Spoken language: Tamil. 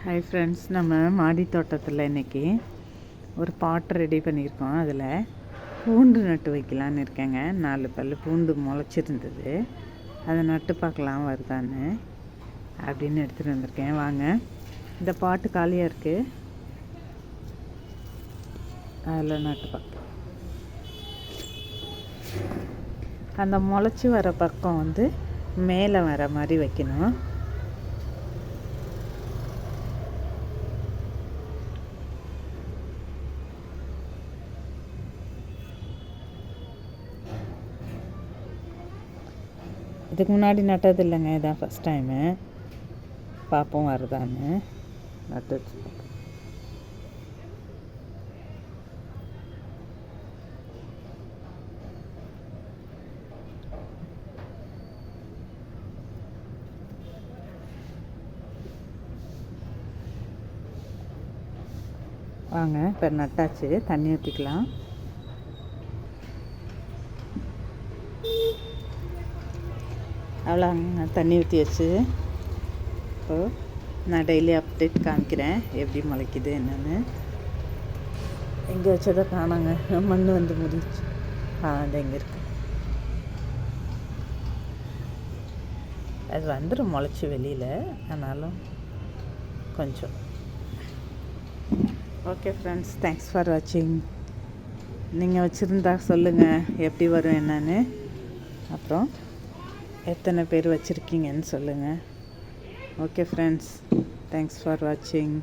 ஹாய் ஃப்ரெண்ட்ஸ், நம்ம மாடி தோட்டத்தில் இன்றைக்கி ஒரு பாட் ரெடி பண்ணியிருக்கோம். அதில் பூண்டு நட்டு வைக்கலான்னு இருக்கேங்க. 4 பல் பூண்டு முளைச்சிருந்தது. அதை நட்டு பார்க்கலாம் வருதான்னு அப்படின்னு எடுத்துகிட்டு வந்திருக்கேன். வாங்க, இந்த பாட்டு காலியாக இருக்குது, அதில் நட்டு பார்க்கலாம். அந்த முளைச்சி வர பக்கம் மேலே வர மாதிரி வைக்கணும். இதுக்கு முன்னாடி நட்டது இல்லைங்க, இதான் ஃபஸ்ட் டைமு. பார்ப்போம் வருதான்னு நட்டு வச்சு பார்ப்போம். வாங்க, இப்போ நட்டாச்சு, தண்ணி ஊற்றிக்கலாம். அவ்வளோங்க, தண்ணி ஊற்றி வச்சு இப்போது நான் டெய்லி அப்டேட் காமிக்கிறேன் எப்படி முளைக்குது என்னென்னு. எங்கே வச்சதை காணாங்க, மண் முடிச்சு. அது எங்கே இருக்கு, அது வந்துடும் முளைச்சி வெளியில், ஆனாலும் கொஞ்சம். ஓகே ஃப்ரெண்ட்ஸ், தேங்க்ஸ் ஃபார் வாட்சிங். நீங்கள் வச்சுருந்தா சொல்லுங்கள் எப்படி வரும் என்னன்னு, அப்புறம் எத்தனை பேர் வச்சுருக்கீங்கன்னு சொல்லுங்கள். ஓகே ஃப்ரெண்ட்ஸ், தேங்க்ஸ் ஃபார் வாட்சிங்.